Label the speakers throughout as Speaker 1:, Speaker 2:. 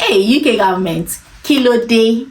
Speaker 1: Hey, UK government, kilo day.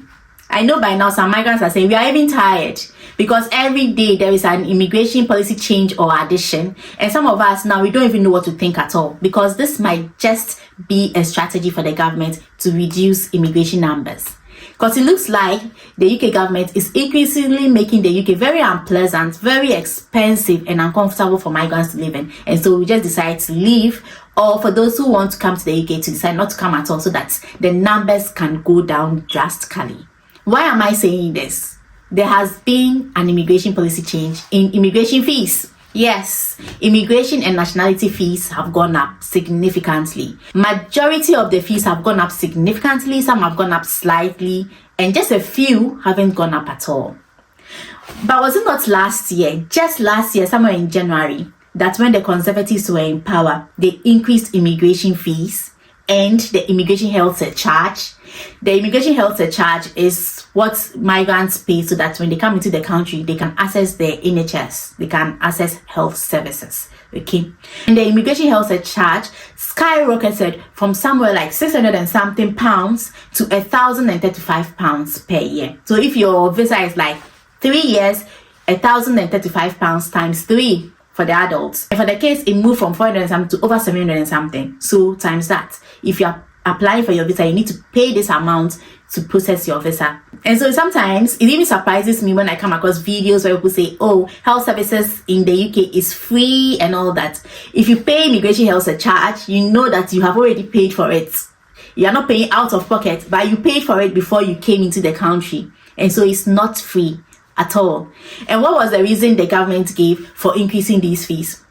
Speaker 1: I know by now some migrants are saying we are even tired because every day there is an immigration policy change or addition, and some of us now we don't even know what to think at all, because this might just be a strategy for the government to reduce immigration numbers. Because it looks like the UK government is increasingly making the UK very unpleasant, very expensive and uncomfortable for migrants to live in. And so we just decide to leave, or for those who want to come to the UK to decide not to come at all, so that the numbers can go down drastically. Why am I saying this? There has been an immigration policy change in immigration fees. Yes, immigration and nationality fees have gone up significantly. Majority of the fees have gone up significantly, some have gone up slightly, and just a few haven't gone up at all. But was it not last year, just last year, somewhere in January, that when the Conservatives were in power, they increased immigration fees and the immigration health surcharge? The immigration health surcharge is what migrants pay so that when they come into the country, they can access the NHS, they can access health services. Okay, and the immigration health surcharge skyrocketed from somewhere like 600 and something pounds to £1,035 per year. So if your visa is like 3 years, £1,035 times 3 for the adults. And for the kids, it moved from 400 and something to over 700 and something. So times that. If you are applying for your visa, you need to pay this amount to process your visa. And so sometimes it even surprises me when I come across videos where people say, oh, health services in the UK is free and all that. If you pay immigration health surcharge, you know that you have already paid for it. You are not paying out of pocket, but you paid for it before you came into the country. And so it's not free at all. And what was the reason the government gave for increasing these fees?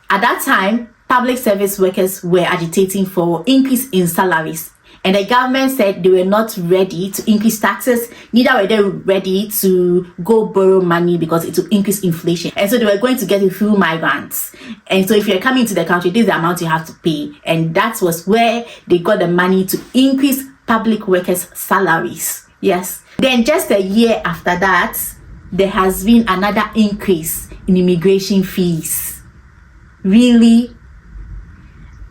Speaker 1: At that time, public service workers were agitating for increase in salaries, and the government said they were not ready to increase taxes, neither were they ready to go borrow money because it will increase inflation, and so they were going to get it through migrants. And so if you're coming to the country, this is the amount you have to pay, and that was where they got the money to increase public workers' salaries. Yes. Then just a year after that, there has been another increase in immigration fees. Really?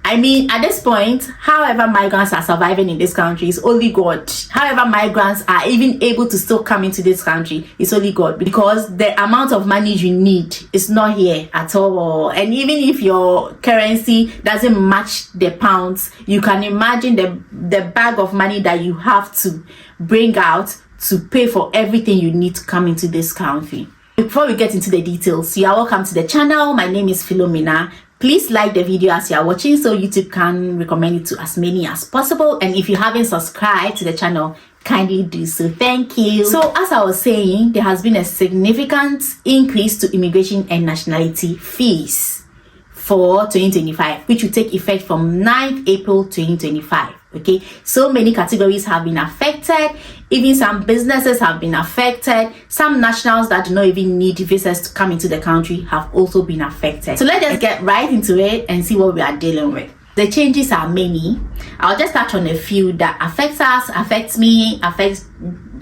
Speaker 1: I mean, at this point, however migrants are surviving in this country is only God. However migrants are even able to still come into this country is only God, because the amount of money you need is not here at all. And even if your currency doesn't match the pounds, you can imagine the bag of money that you have to bring out to pay for everything you need to come into this country. Before we get into the details, you are welcome to the channel. My name is Philomena. Please like the video as you are watching so YouTube can recommend it to as many as possible. And if you haven't subscribed to the channel, kindly do so. Thank you. So as I was saying, there has been a significant increase to immigration and nationality fees for 2025, which will take effect from 9th April 2025. Okay, so many categories have been affected. Even some businesses have been affected. Some nationals that do not even need visas to come into the country have also been affected. So let's just get right into it and see what we are dealing with. The changes are many. I'll just touch on a few that affects us, affects me, affects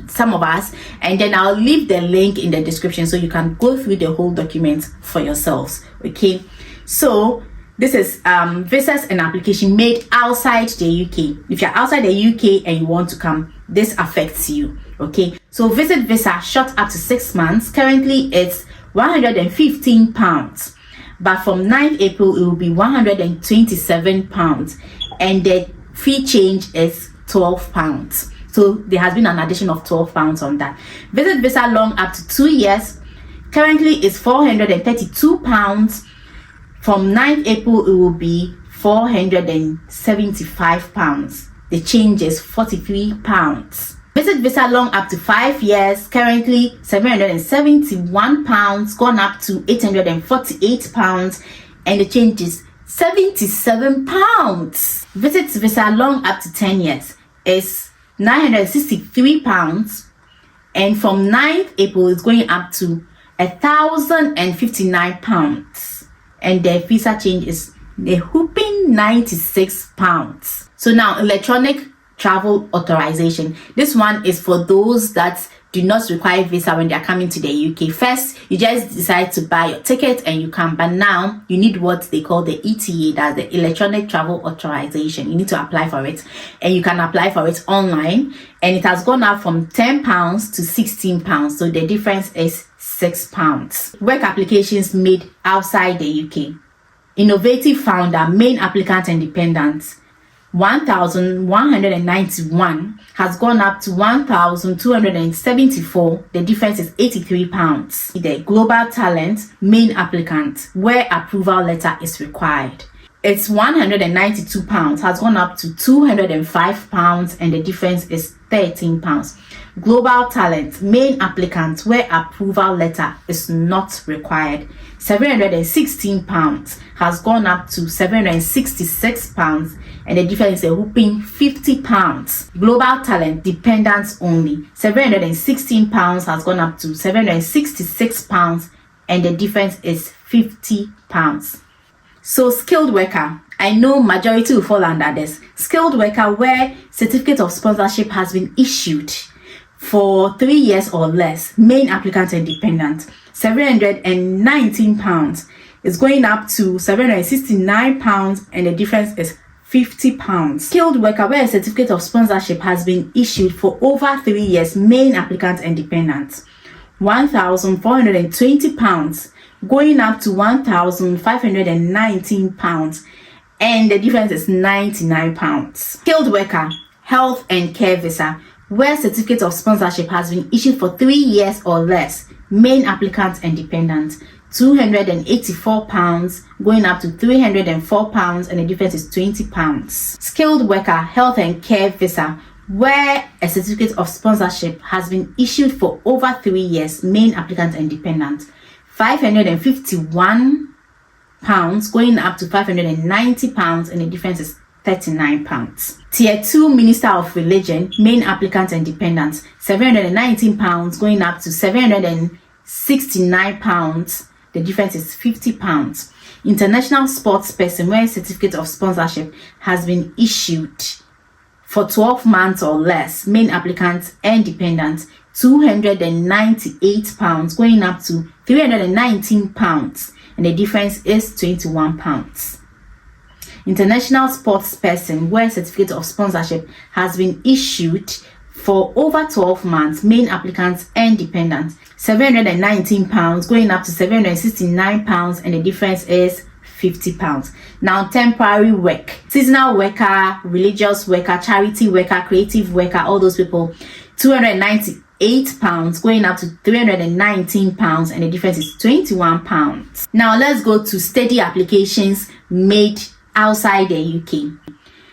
Speaker 1: some of us, and then I'll leave the link in the description so you can go through the whole document for yourselves. Okay, so this is visas and application made outside the UK. If you're outside the UK and you want to come, this affects you. Okay, so visit visa short up to 6 months. Currently it's £115, but from 9th April it will be £127, and the fee change is £12. So there has been an addition of £12 on that. Visit visa long up to 2 years. Currently it's £432. From 9th April, it will be £475. The change is £43. Visit visa long up to 5 years. Currently £771, gone up to £848, and the change is £77. Visit visa long up to 10 years is £963, and from 9th April, it's going up to £1,059. And the visa change is the whooping £96. So now electronic Travel Authorization. This one is for those that do not require visa when they are coming to the UK. First, you just decide to buy your ticket and you come, but now you need what they call the ETA, that's the Electronic Travel Authorization. You need to apply for it, and you can apply for it online, and it has gone up from £10 to £16, so the difference is £6. Work applications made outside the UK. Innovative founder, main applicant and dependents, 1,191 has gone up to 1,274. The difference is £83. The global talent, main applicant, where approval letter is required, it's £192, has gone up to £205, and the difference is £13. Global talent, main applicant, where approval letter is not required, £716, has gone up to £766, and the difference is a whopping £50. Global talent, dependents only, £716 has gone up to £766, and the difference is £50. So skilled worker, I know majority will fall under this. Skilled worker where certificate of sponsorship has been issued for 3 years or less, main applicant and dependent, £719 is going up to £769, and the difference is £50. Skilled worker where a certificate of sponsorship has been issued for over 3 years, main applicant and dependent, £1,420 going up to £1,519, and the difference is £99. Skilled worker, health and care visa, where certificate of sponsorship has been issued for 3 years or less, main applicant and dependent, £284 going up to £304, and the difference is £20. Skilled worker, health and care visa, where a certificate of sponsorship has been issued for over 3 years, main applicant and dependent, £551 going up to £590, and the difference is £39. Tier 2 Minister of Religion, main applicant and dependent, £719 going up to £769, the difference is £50. International sports person where a certificate of sponsorship has been issued for 12 months or less, main applicant and dependent, £298 going up to £319, and the difference is £21. International sports person where certificate of sponsorship has been issued for over 12 months, main applicants and dependents, £719 going up to £769, and the difference is £50. Now, temporary work, seasonal worker, religious worker, charity worker, creative worker, all those people, £298 going up to £319, and the difference is £21. Now let's go to steady applications made outside the UK.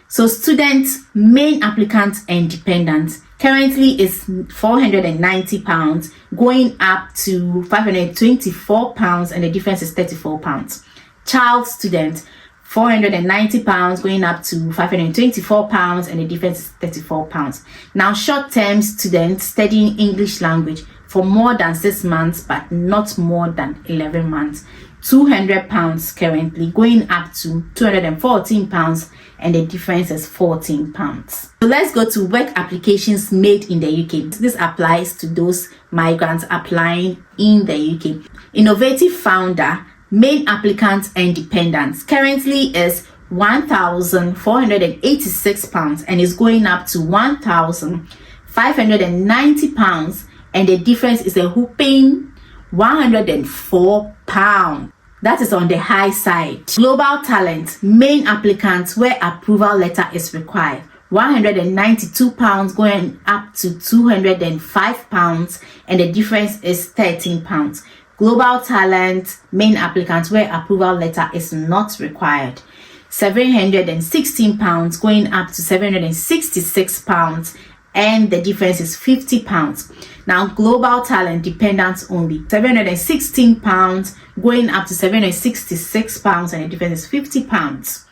Speaker 1: So students, main applicants and dependents currently is £490 going up to £524, and the difference is £34. Child student, £490 going up to £524, and the difference is £34. Now short-term students studying English language for more than 6 months but not more than 11 months, £200 currently going up to £214, and the difference is £14. So let's go to work applications made in the UK. This applies to those migrants applying in the UK. Innovative founder, main applicants and dependents currently is £1,486 and is going up to £1,590, and the difference is a whopping £104. That is on the high side. Global talent, main applicants where approval letter is required, £192 going up to £205, and the difference is £13. Global talent, main applicants where approval letter is not required, £716 going up to £766, and the difference is £50. Now global talent, dependents only, £716 going up to £766, and the difference is £50.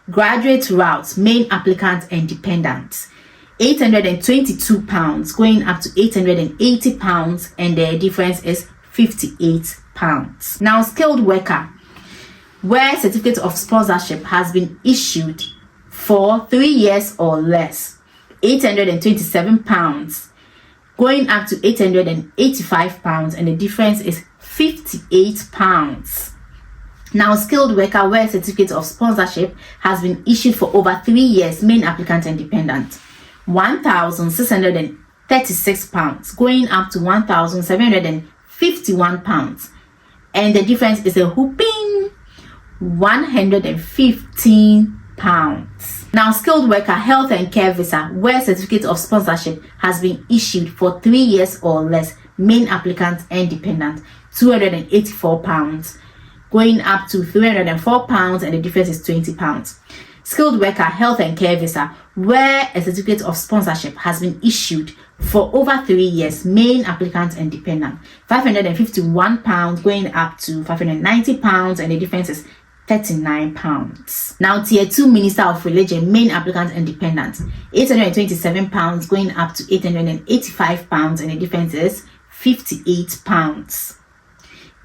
Speaker 1: Graduate route, main applicants and dependents, £822 going up to £880, and the difference is £58. Now skilled worker, where certificate of sponsorship has been issued for 3 years or less, £827, going up to £885, and the difference is £58. Now, skilled worker where certificate of sponsorship has been issued for over 3 years, main applicant and dependent, £1,636, going up to £1,751, and the difference is a whooping £115. Now, skilled worker health and care visa where certificate of sponsorship has been issued for 3 years or less, main applicant and dependent, £284, going up to £304, and the difference is £20. Skilled worker health and care visa where a certificate of sponsorship has been issued for over 3 years, main applicant and dependent, £551, going up to £590, and the difference is £39. Now, tier 2 minister of religion, main applicant and dependent, £827, going up to £885, and the difference is £58.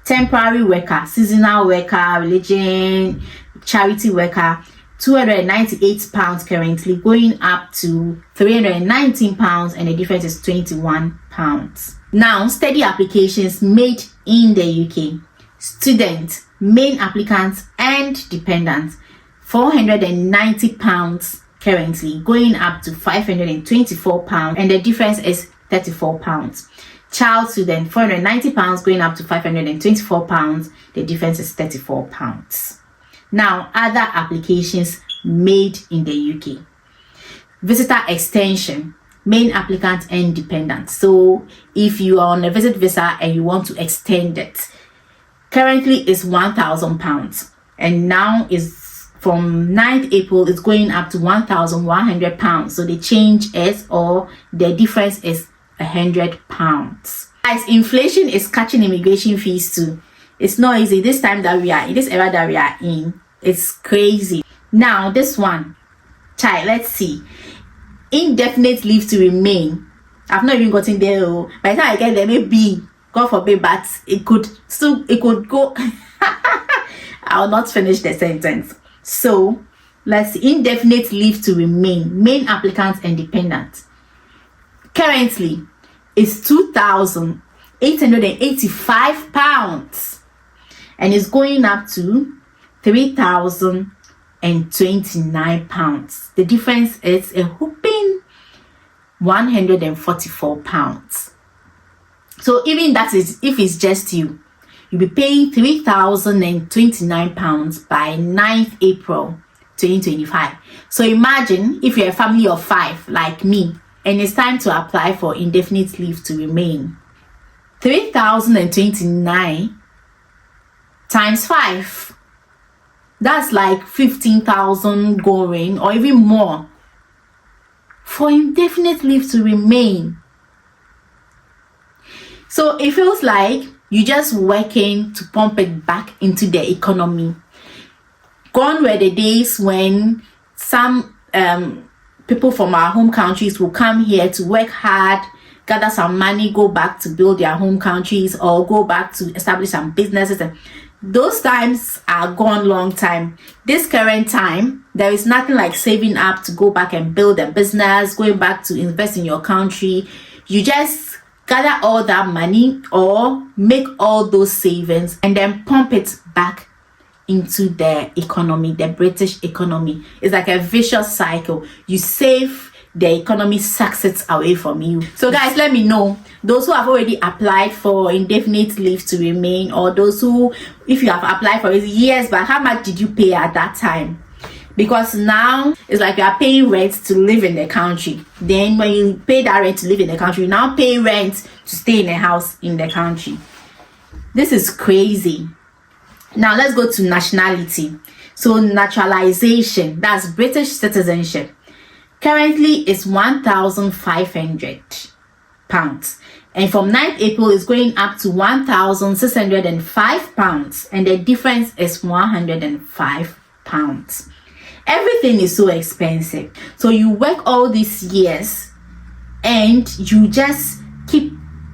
Speaker 1: Temporary worker, seasonal worker, religion, charity worker, £298 currently, going up to £319, and the difference is £21. Now, study applications made in the UK. Student, main applicants and dependents, £490 currently, going up to £524, and the difference is £34. Child student, £490, going up to £524, the difference is £34. Now, other applications made in the UK. Visitor extension, main applicant and dependent. So if you are on a visit visa and you want to extend it, currently is £1,000, and now is from 9th April it's going up to £1,100. So the change is, or the difference is, £100. Guys, inflation is catching immigration fees too. It's not easy this time that we are in, this era that we are in. It's crazy. Now this one, child, let's see. Indefinite leave to remain. I've not even gotten there. By the time I get there, maybe, God forbid, but it could go. I'll not finish the sentence. So let's see. Indefinite leave to remain, main applicants and dependents, currently is £2,885, and is going up to £3,029. The difference is a whooping £144. So even that is, if it's just you'll be paying £3,029 by 9th April 2025. So imagine if you're a family of 5 like me, and it's time to apply for indefinite leave to remain. 3,029 times 5. That's like 15,000 going, or even more, for indefinite leave to remain. So it feels like you're just working to pump it back into the economy. Gone were the days when some people from our home countries will come here to work hard, gather some money, go back to build their home countries, or go back to establish some businesses. And those times are gone long time. This current time, there is nothing like saving up to go back and build a business, going back to invest in your country. You just gather all that money or make all those savings and then pump it back into the economy, the British economy. It's like a vicious cycle. You save, the economy sucks it away from you. So guys, let me know, those who have already applied for indefinite leave to remain, or those who, if you have applied for it years back, how much did you pay at that time? Because now it's like you are paying rent to live in the country. Then when you pay that rent to live in the country, you now pay rent to stay in a house in the country. This is crazy. Now let's go to nationality. So naturalization, that's British citizenship, currently is £1,500, and from 9th April is going up to £1,605, and the difference is £105. Everything is so expensive. So you work all these years and you just keep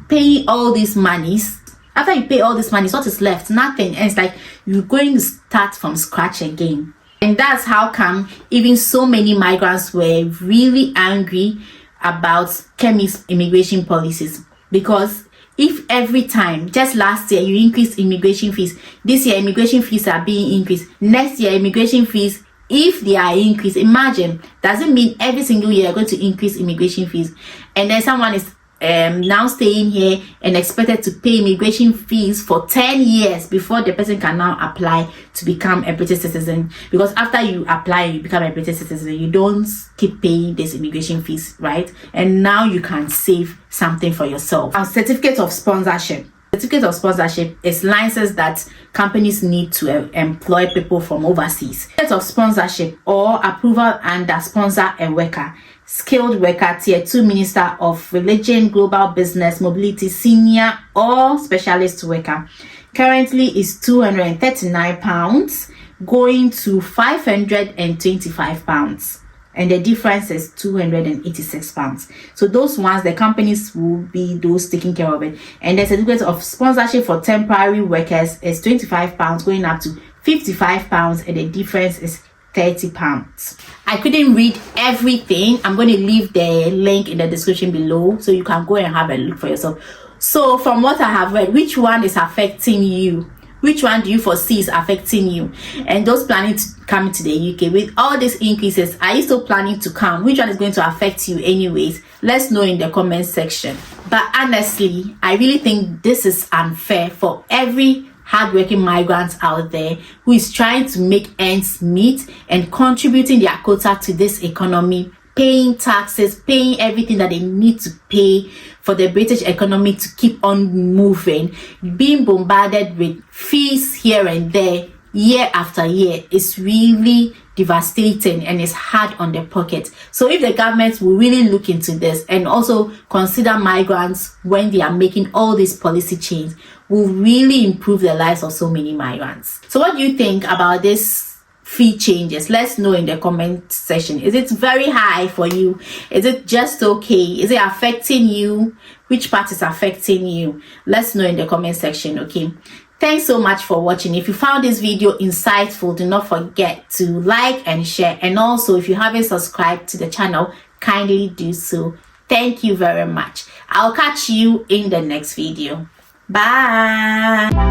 Speaker 1: paying all these monies. After you pay all this money, what is left? Nothing. And it's like you're going to start from scratch again. And And that's how come even so many migrants were really angry about Kemi's immigration policies. Because if every time, just last year, you increased immigration fees, this year immigration fees are being increased, next year immigration fees, if they are increased, imagine, doesn't mean every single year you're going to increase immigration fees. And then someone is now staying here and expected to pay immigration fees for 10 years before the person can now apply to become a British citizen. Because after you apply, you become a British citizen, you don't keep paying these immigration fees, right? And now you can save something for yourself. A certificate of sponsorship. Certificate of sponsorship is license that companies need to employ people from overseas. Certificate of sponsorship or approval under sponsor a worker, skilled worker, tier 2 minister of religion, global business, mobility, senior or specialist worker. Currently is £239 going to £525. And the difference is £286. So those ones, the companies will be those taking care of it. And the certificate of sponsorship for temporary workers is £25 going up to £55, and the difference is £30. I couldn't read everything. I'm going to leave the link in the description below so you can go and have a look for yourself. So from what I have read, which one is affecting you? Which one do you foresee is affecting you? And those planning to come to the UK with all these increases, are you still planning to come? Which one is going to affect you anyways? Let's know in the comment section. But honestly, I really think this is unfair for every hardworking migrant out there who is trying to make ends meet and contributing their quota to this economy, paying taxes, paying everything that they need to pay for the British economy to keep on moving, being bombarded with fees here and there year after year is really devastating and it's hard on the pocket. So if the government will really look into this and also consider migrants when they are making all these policy changes, will really improve the lives of so many migrants. So what do you think about this fee changes? Let's know in the comment section. Is it very high for you? Is it just okay? Is it affecting you? Which part is affecting you? Let's know in the comment section. Okay, thanks so much for watching. If you found this video insightful, do not forget to like and share, and also if you haven't subscribed to the channel, kindly do so. Thank you very much. I'll catch you in the next video. Bye.